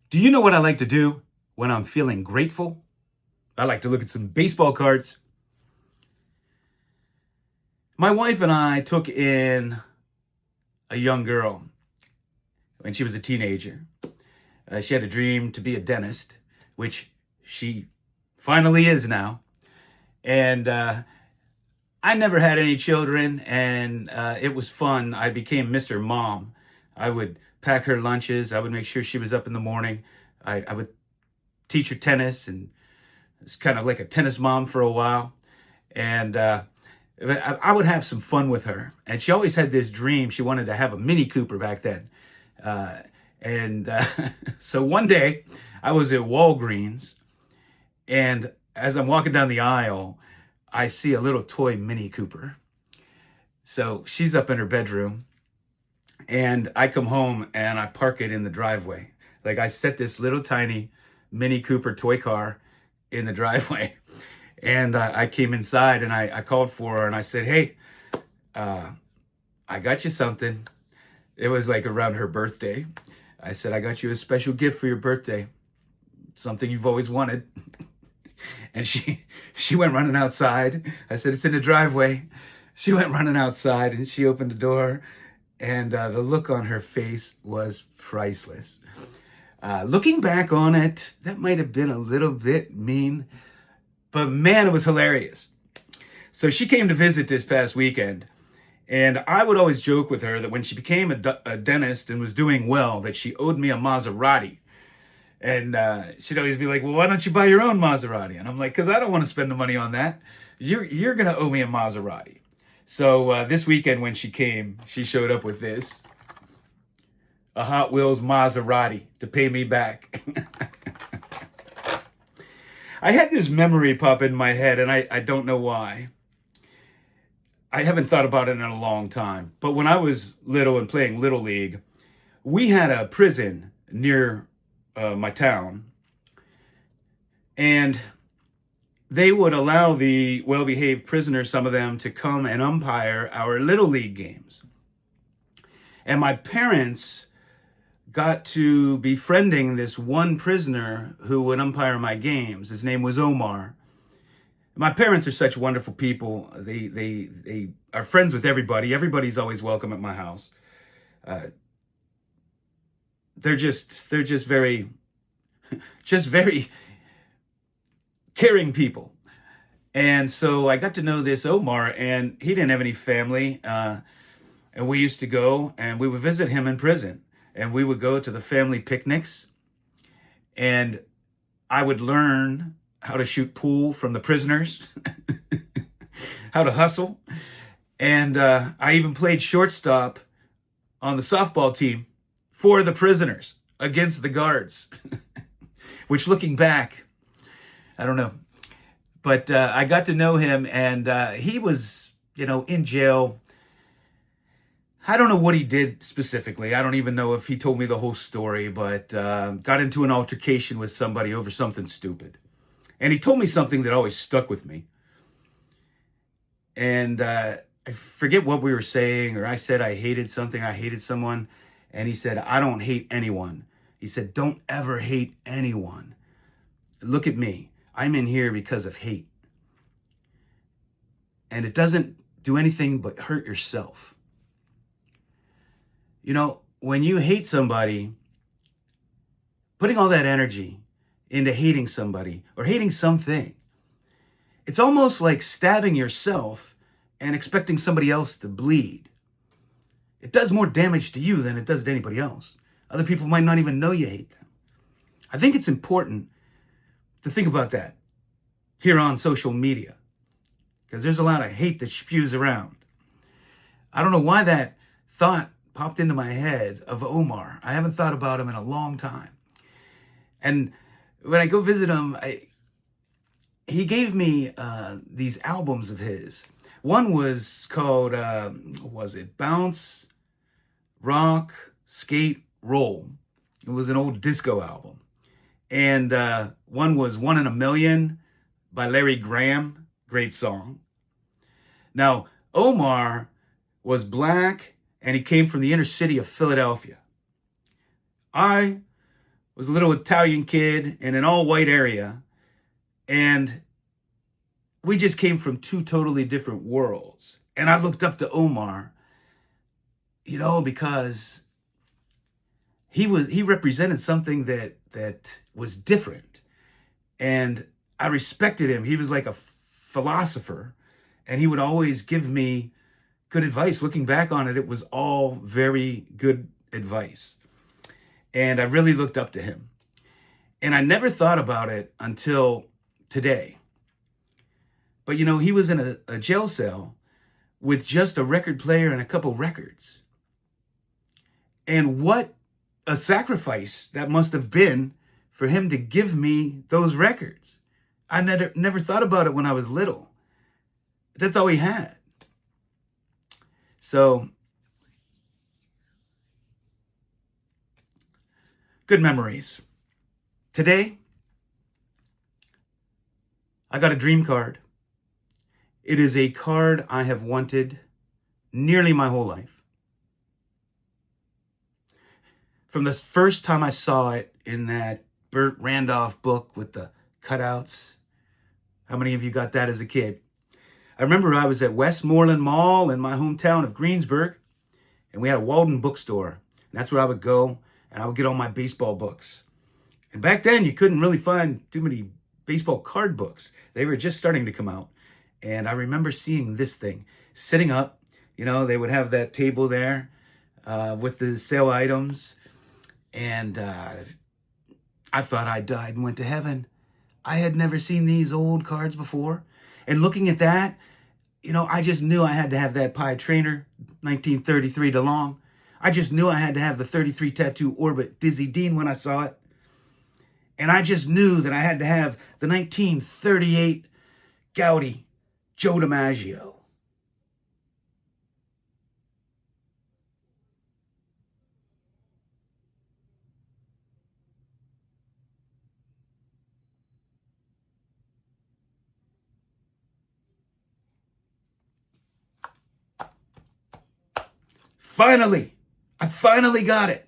Do you know what I like to do when I'm feeling grateful? I like to look at some baseball cards. My wife and I took in a young girl when she was a teenager. She had a dream to be a dentist, which she finally is now. And I never had any children, and it was fun. I became Mr. Mom. I would pack her lunches. I would make sure she was up in the morning. I would teach her tennis, and it's kind of like a tennis mom for a while. And I would have some fun with her. And she always had this dream. She wanted to have a Mini Cooper back then. Uh, and so one day I was at Walgreens, and as I'm walking down the aisle, I see a little toy Mini Cooper. So she's up in her bedroom, and I come home and I park it in the driveway. Like, I set this little tiny Mini Cooper toy car in the driveway. And I came inside and I called for her and I said, "Hey, I got you something." It was like around her birthday. I said, "I got you a special gift for your birthday. Something you've always wanted." And she went running outside. I said, "It's in the driveway." She went running outside and she opened the door, and the look on her face was priceless. Looking back on it, that might have been a little bit mean, but man, it was hilarious. So she came to visit this past weekend, and I would always joke with her that when she became a dentist and was doing well, that she owed me a Maserati. And she'd always be like, "Well, why don't you buy your own Maserati?" And I'm like, "Because I don't want to spend the money on that. You're going to owe me a Maserati." So this weekend when she came, she showed up with this, a Hot Wheels Maserati, to pay me back. I had this memory pop in my head, and I don't know why. I haven't thought about it in a long time. But when I was little and playing Little League, we had a prison near my town. And they would allow the well-behaved prisoners, some of them, to come and umpire our Little League games. And my parents got to befriending this one prisoner who would umpire my games. His name was Omar. My parents are such wonderful people. They are friends with everybody. Everybody's always welcome at my house. They're just very caring people. And so I got to know this Omar, and he didn't have any family. And we used to go and we would visit him in prison. And we would go to the family picnics, and I would learn how to shoot pool from the prisoners, how to hustle. And I even played shortstop on the softball team for the prisoners against the guards, which, looking back, I don't know. But I got to know him, and he was, in jail. I don't know what he did specifically. I don't even know if he told me the whole story, but got into an altercation with somebody over something stupid. And he told me something that always stuck with me. And I forget what we were saying, or I said I hated something, I hated someone. And he said, "I don't hate anyone." He said, "Don't ever hate anyone. Look at me. I'm in here because of hate. And it doesn't do anything but hurt yourself." When you hate somebody, putting all that energy into hating somebody or hating something, it's almost like stabbing yourself and expecting somebody else to bleed. It does more damage to you than it does to anybody else. Other people might not even know you hate them. I think it's important to think about that here on social media, because there's a lot of hate that spews around. I don't know why that thought popped into my head of Omar. I haven't thought about him in a long time. And when I go visit him, he gave me these albums of his. One was called, what was it? Bounce, Rock, Skate, Roll. It was an old disco album. And one was One in a Million by Larry Graham. Great song. Now, Omar was black, and he came from the inner city of Philadelphia. I was a little Italian kid in an all-white area, and we just came from two totally different worlds. And I looked up to Omar, because he represented something that was different, and I respected him. He was like a philosopher, and he would always give me good advice. Looking back on it, it was all very good advice, and I really looked up to him. And I never thought about it until today. But he was in a jail cell with just a record player and a couple records. And what a sacrifice that must have been for him to give me those records. I never thought about it when I was little. That's all he had. So, good memories. Today, I got a dream card. It is a card I have wanted nearly my whole life. From the first time I saw it in that Burt Randolph book with the cutouts. How many of you got that as a kid? I remember I was at Westmoreland Mall in my hometown of Greensburg, and we had a Walden bookstore. And that's where I would go, and I would get all my baseball books. And back then, you couldn't really find too many baseball card books. They were just starting to come out. And I remember seeing this thing sitting up. They would have that table there with the sale items. And I thought I died and went to heaven. I had never seen these old cards before. And looking at that, I just knew I had to have that Pie Trainer 1933 DeLong. I just knew I had to have the 33 Tattoo Orbit Dizzy Dean when I saw it. And I just knew that I had to have the 1938 Goudey Joe DiMaggio. I finally got it.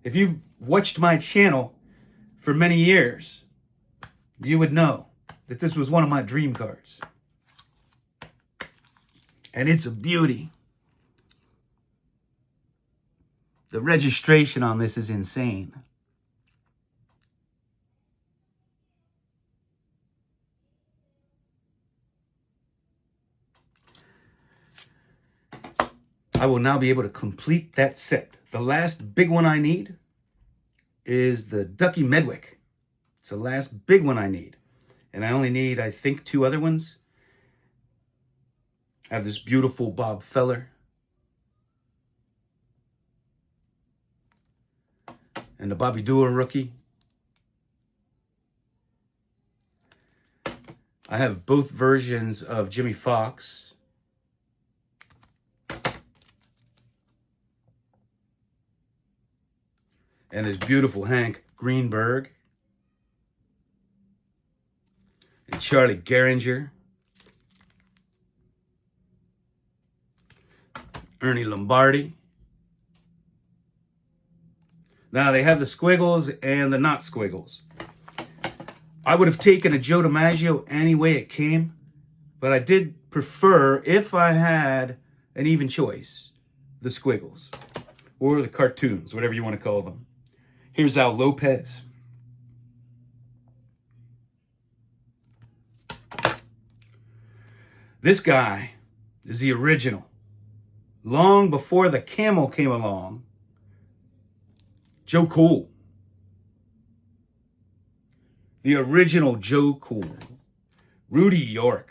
If you watched my channel for many years, you would know that this was one of my dream cards. And it's a beauty. The registration on this is insane. I will now be able to complete that set. The last big one I need is the Ducky Medwick. It's the last big one I need. And I only need, I think, 2 other ones. I have this beautiful Bob Feller. And the Bobby Doerr rookie. I have both versions of Jimmy Fox. And this beautiful Hank Greenberg. And Charlie Gehringer. Ernie Lombardi. Now they have the squiggles and the not squiggles. I would have taken a Joe DiMaggio any way it came, but I did prefer, if I had an even choice, the squiggles or the cartoons, whatever you want to call them. Here's Al Lopez. This guy is the original. Long before the camel came along, Joe Cool. The original Joe Cool. Rudy York.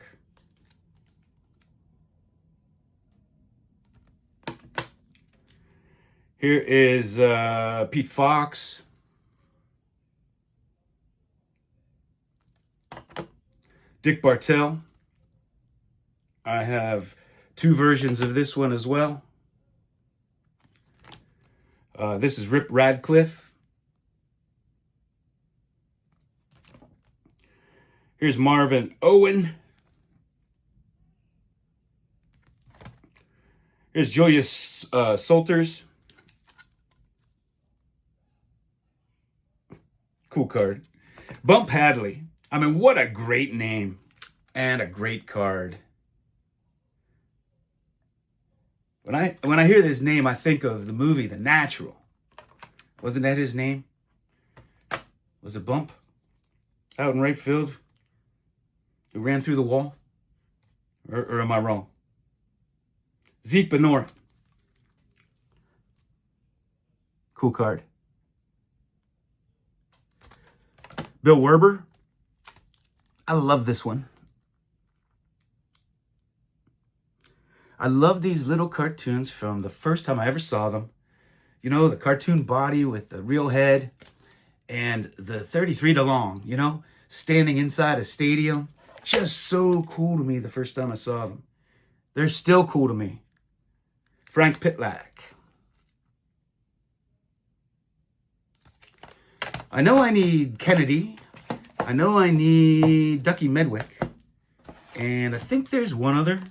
Here is Pete Fox. Dick Bartell. I have 2 versions of this one as well. This is Rip Radcliffe. Here's Marvin Owen. Here's Julius Salters. Cool card. Bump Hadley. I mean, what a great name and a great card. When I hear this name, I think of the movie The Natural. Wasn't that his name? Was it Bump? Out in right field? Who ran through the wall? Or am I wrong? Zeke Benora. Cool card. Bill Werber. I love this one. I love these little cartoons from the first time I ever saw them. You know, the cartoon body with the real head and the 33 DeLong, you know, standing inside a stadium. Just so cool to me the first time I saw them. They're still cool to me. Frank Pitlack. I know I need Kennedy. I know I need Ducky Medwick. And I think there's one other.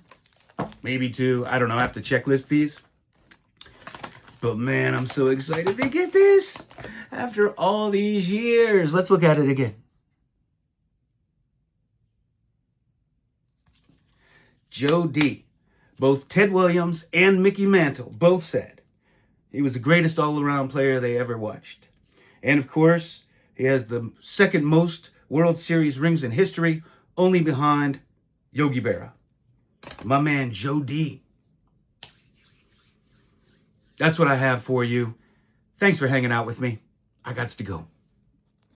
Maybe two. I don't know. I have to checklist these. But man, I'm so excited to get this after all these years. Let's look at it again. Joe D. Both Ted Williams and Mickey Mantle both said he was the greatest all-around player they ever watched. And of course, he has the second most World Series rings in history, only behind Yogi Berra. My man, Joe D. That's what I have for you. Thanks for hanging out with me. I gots to go.